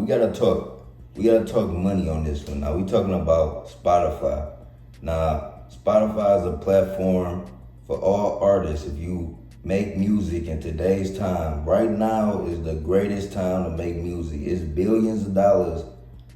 We gotta talk money on this one. Now we talking about Spotify. Now Spotify is a platform for all artists. If you make music in today's time, right now is the greatest time to make music. It's billions of dollars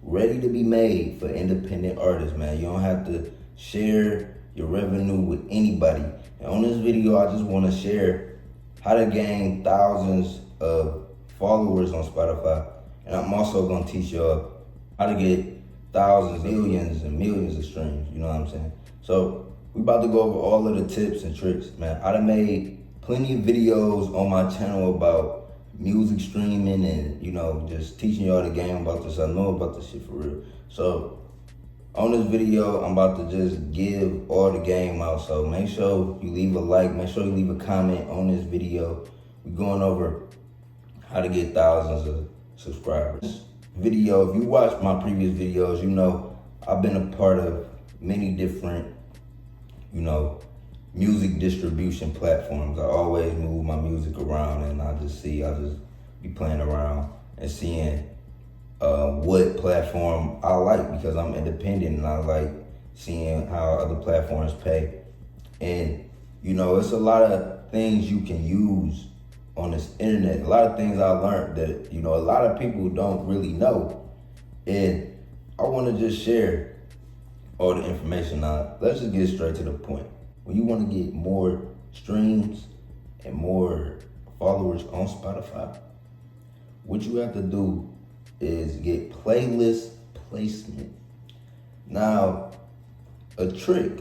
ready to be made for independent artists, man. You don't have to share your revenue with anybody. And on this video, I just want to share how to gain thousands of followers on Spotify. And I'm also going to teach y'all how to get thousands, millions, and millions of streams. You know what I'm saying? So we about to go over all of the tips and tricks, man. I done made plenty of videos on my channel about music streaming and, you know, just teaching y'all the game about this. I know about this shit for real. So on this video, I'm about to just give all the game out. So make sure you leave a like, make sure you leave a comment on this video. We're going over how to get thousands of subscribers. Video, if you watch my previous videos, you know I've been a part of many different, you know, music distribution platforms. I always move my music around, and I just be playing around and seeing what platform I like, because I'm independent and I like seeing how other platforms pay. And you know, it's a lot of things you can use on this internet. A lot of things I learned that, you know, a lot of people don't really know. And I want to just share all the information. Now, let's just get straight to the point. When you want to get more streams and more followers on Spotify, what you have to do is get playlist placement. Now, a trick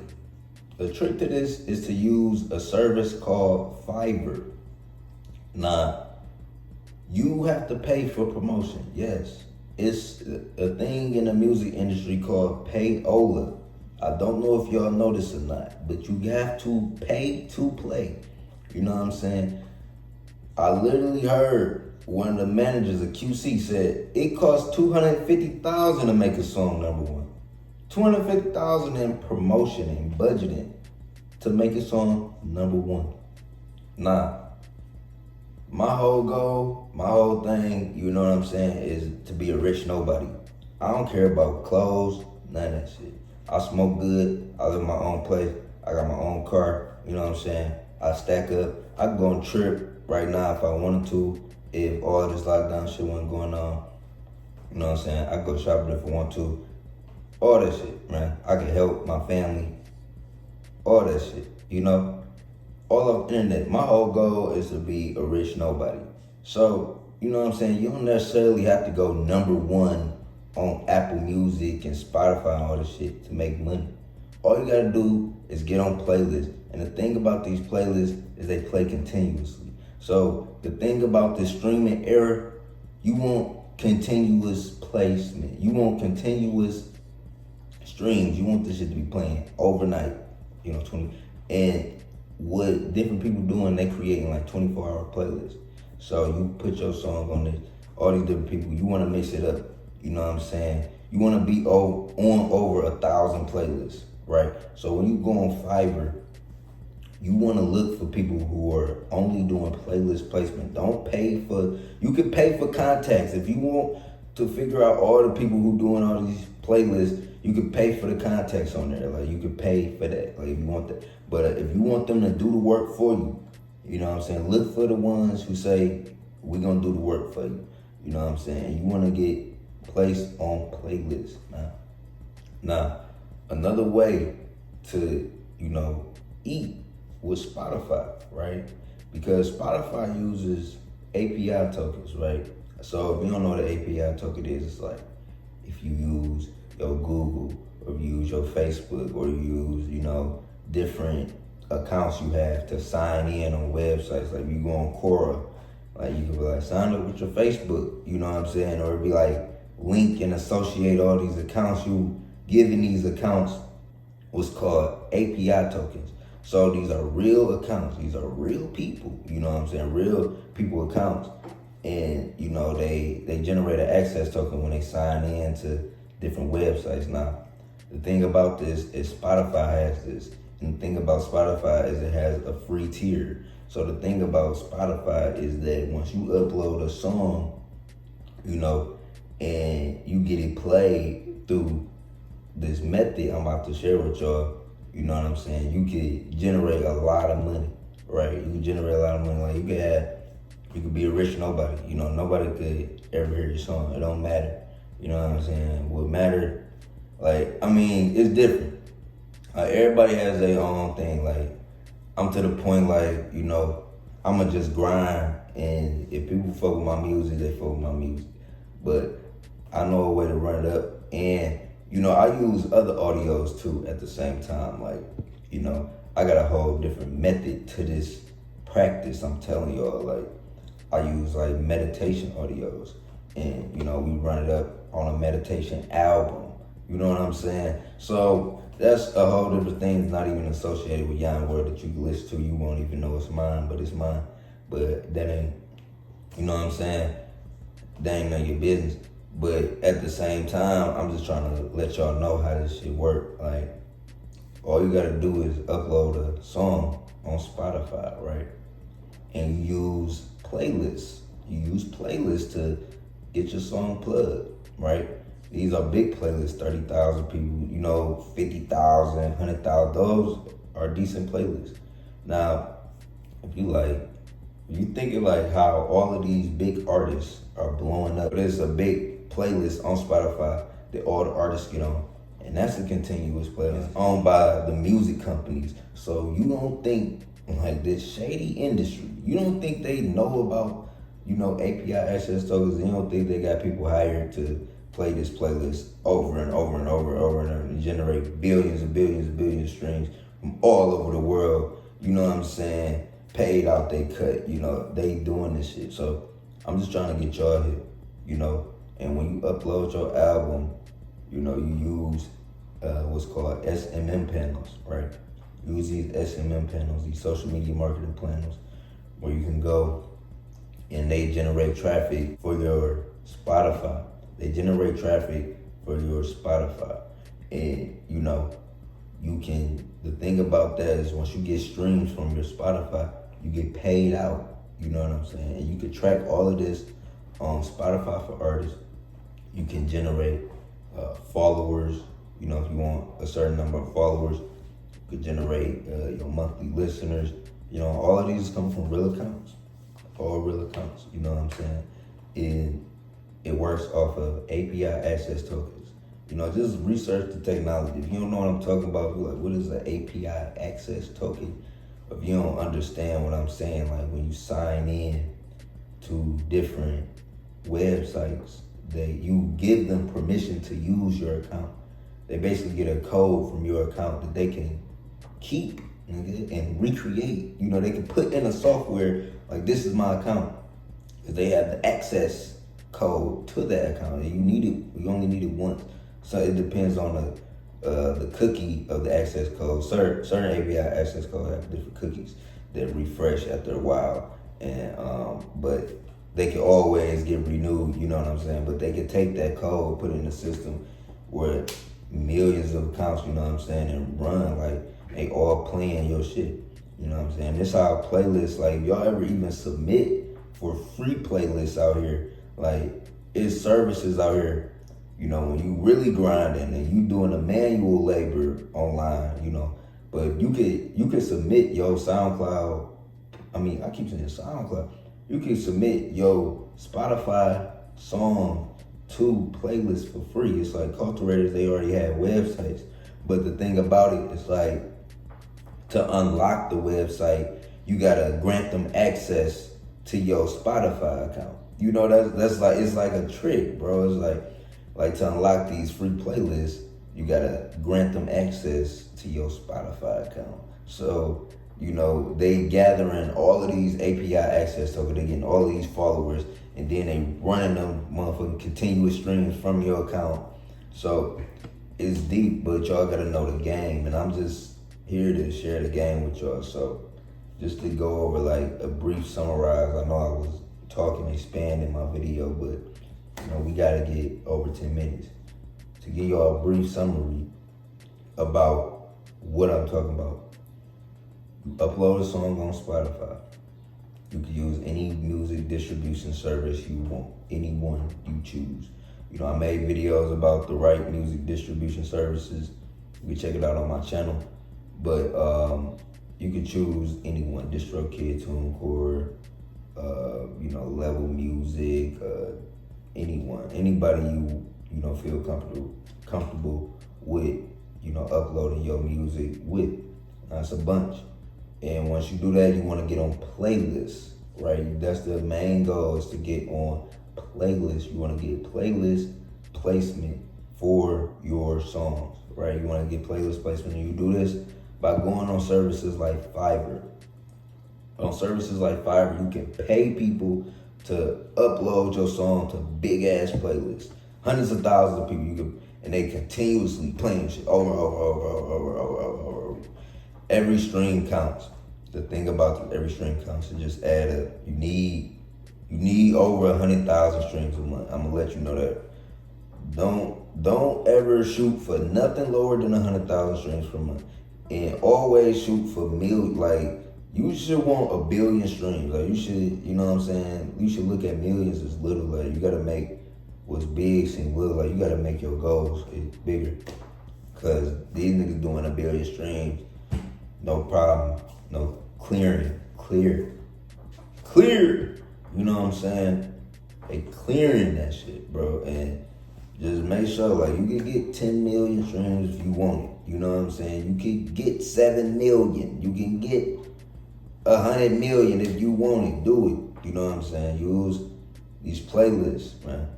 to this is to use a service called Fiverr. Now, you have to pay for promotion. Yes, it's a thing in the music industry called payola. I don't know if y'all know this or not, but you have to pay to play. You know what I'm saying? I literally heard one of the managers of QC said it costs $250,000 to make a song number one. $250,000 in promotion and budgeting to make a song number one. Nah, my whole goal, my whole thing, you know what I'm saying, is to be a rich nobody. I don't care about clothes, none of that shit. I smoke good, I live in my own place, I got my own car, you know what I'm saying? I stack up, I can go on a trip right now if I wanted to, if all this lockdown shit wasn't going on. You know what I'm saying? I can go shopping if I want to. All that shit, man. I can help my family. All that shit, you know? All of the internet. My whole goal is to be a rich nobody. So, you know what I'm saying? You don't necessarily have to go number one on Apple Music and Spotify and all this shit to make money. All you gotta do is get on playlists. And the thing about these playlists is they play continuously. So the thing about this streaming era, you want continuous placement. You want continuous streams. You want this shit to be playing overnight, you know, 20. And what different people doing, they creating like 24-hour playlists. So you put your song on this, all these different people, you wanna mix it up. You know what I'm saying? You want to be on over 1,000 playlists, right? So when you go on Fiverr, you want to look for people who are only doing playlist placement. Don't pay for, you can pay for contacts. If you want to figure out all the people who doing all these playlists, you can pay for the contacts on there. Like, you can pay for that, like, if you want that. But if you want them to do the work for you, you know what I'm saying? Look for the ones who say, we're going to do the work for you. You know what I'm saying? You want to get placed on playlists. Now, another way to, you know, eat with Spotify, right? Because Spotify uses API tokens, right? So if you don't know what an API token is, it's like if you use your Google, or you use your Facebook, or you use, you know, different accounts you have to sign in on websites. Like you go on Quora, like you can be like, sign up with your Facebook, you know what I'm saying? Or it'd be like, link and associate all these accounts. You giving these accounts what's called API tokens. So these are real accounts. These are real people, you know what I'm saying? Real people accounts. And, you know, they generate an access token when they sign in to different websites. Now, the thing about this is Spotify has this. And the thing about Spotify is it has a free tier. So the thing about Spotify is that once you upload a song, you know, and you get it played through this method I'm about to share with y'all, you know what I'm saying? You could generate a lot of money, right? You can generate a lot of money. Like you could be a rich nobody. You know, nobody could ever hear your song. It don't matter. You know what I'm saying? What matter, like, I mean, it's different. Everybody has their own thing. Like, I'm to the point, like, you know, I'ma just grind, and if people fuck with my music, they fuck with my music. But I know a way to run it up, and you know, I use other audios too at the same time. Like, you know, I got a whole different method to this practice. I'm telling y'all, like, I use like meditation audios, and you know, we run it up on a meditation album. You know what I'm saying? So that's a whole different thing. It's not even associated with YON WORLD that you can listen to. You won't even know it's mine, but it's mine. But that ain't, you know what I'm saying? That ain't none of your business. But at the same time, I'm just trying to let y'all know how this shit work. Like, all you gotta do is upload a song on Spotify, right? And you use playlists. You use playlists to get your song plugged, right? These are big playlists, 30,000 people, you know, 50,000, 100,000. Those are decent playlists. Now, if you thinking like how all of these big artists are blowing up. There's a big playlist on Spotify that all the artists get on. And that's a continuous playlist owned by the music companies. So you don't think like this shady industry, you don't think they know about, you know, API access tokens. You don't think they got people hired to play this playlist over and over and over and generate billions and billions and billions of streams from all over the world. You know what I'm saying? Paid out they cut, you know, they doing this shit. So I'm just trying to get y'all here, you know. And when you upload your album, you know, you use what's called SMM panels, right? Use these SMM panels, these social media marketing panels, where you can go and they generate traffic for your Spotify. They generate traffic for your Spotify. And, you know, the thing about that is once you get streams from your Spotify, you get paid out. You know what I'm saying? And you can track all of this on Spotify for artists. You can generate followers. You know, if you want a certain number of followers, you can generate your monthly listeners. You know, all of these come from real accounts. All real accounts. You know what I'm saying? And it works off of API access tokens. You know, just research the technology. If you don't know what I'm talking about, you're like, what is an API access token? If you don't understand what I'm saying, like when you sign in to different websites, you give them permission to use your account. They basically get a code from your account that they can keep and recreate. You know, they can put in a software like, this is my account, because they have the access code to that account. And you only need it once. So it depends on the cookie of the access code. Certain API access codes have different cookies that refresh after a while, and but they can always get renewed. You know what I'm saying? But they can take that code, put it in the system where millions of accounts, you know what I'm saying, and run like they all playing your shit. You know what I'm saying? This how playlists, like, if y'all ever even submit for free playlists out here, like, it's services out here. You know, when you really grinding and you doing a manual labor online, you know, but you could submit your SoundCloud. I mean, I keep saying SoundCloud. You can submit your Spotify song to playlists for free. It's like cultivators, they already have websites. But the thing about it is, like, to unlock the website, you gotta grant them access to your Spotify account. You know, that's like, it's like a trick, bro. It's like to unlock these free playlists, you gotta grant them access to your Spotify account. So, you know, they gathering all of these API access tokens, they getting all of these followers, and then they running them motherfucking continuous streams from your account. So it's deep, but y'all gotta know the game, and I'm just here to share the game with y'all. So just to go over like a brief summarize, I know I was talking, expanding my video, but you know, we gotta get over 10 minutes. To give y'all a brief summary about what I'm talking about. Upload a song on Spotify. You can use any music distribution service you want, any one you choose. I made videos about the right music distribution services. You can check it out on my channel. But you can choose anyone, DistroKid, TuneCore, Level Music, anyone, anybody you feel comfortable with, uploading your music with. That's a bunch. And once you do that, you want to get on playlists, right? That's the main goal, is to get on playlists. You want to get playlist placement for your songs, right? You want to get playlist placement, and you do this by going on services like Fiverr. On services like Fiverr, you can pay people to upload your song to big ass playlists. Hundreds of thousands of people, and they continuously playing shit over and over. Every stream counts. The thing about every stream counts, to just add up. You need over 100,000 streams a month. I'm gonna let you know that. Don't ever shoot for nothing lower than 100,000 streams per month, and always shoot for million. Like, you should want a billion streams. Like, you should, you know what I'm saying? You should look at millions as little. Like, you gotta make what's big seem little. Like, you gotta make your goals bigger. Cause these niggas doing a billion streams, no problem, no clear. You know what I'm saying? They clearing that shit, bro. And just make sure, like, you can get 10 million streams if you want it. You know what I'm saying? You can get 7 million. You can get 100 million if you want it. Do it. You know what I'm saying? Use these playlists, man.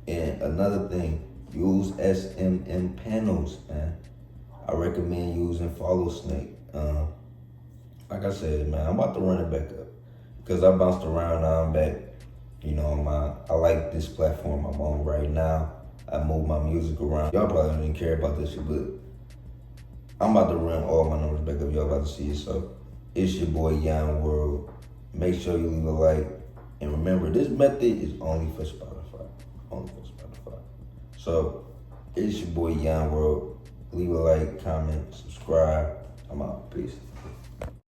And another thing, use SMM panels, man. I recommend using Follow Snake. Like I said, man, I'm about to run it back up, because I bounced around. Now I'm back. I like this platform I'm on right now. I move my music around. Y'all probably didn't care about this shit, but I'm about to run all my numbers back up. Y'all about to see it. So it's your boy YON WORLD. Make sure you leave a like. And remember, this method is only for Spotify. Only for Spotify. So it's your boy YON WORLD. Leave a like, comment, subscribe. I'm out. Peace.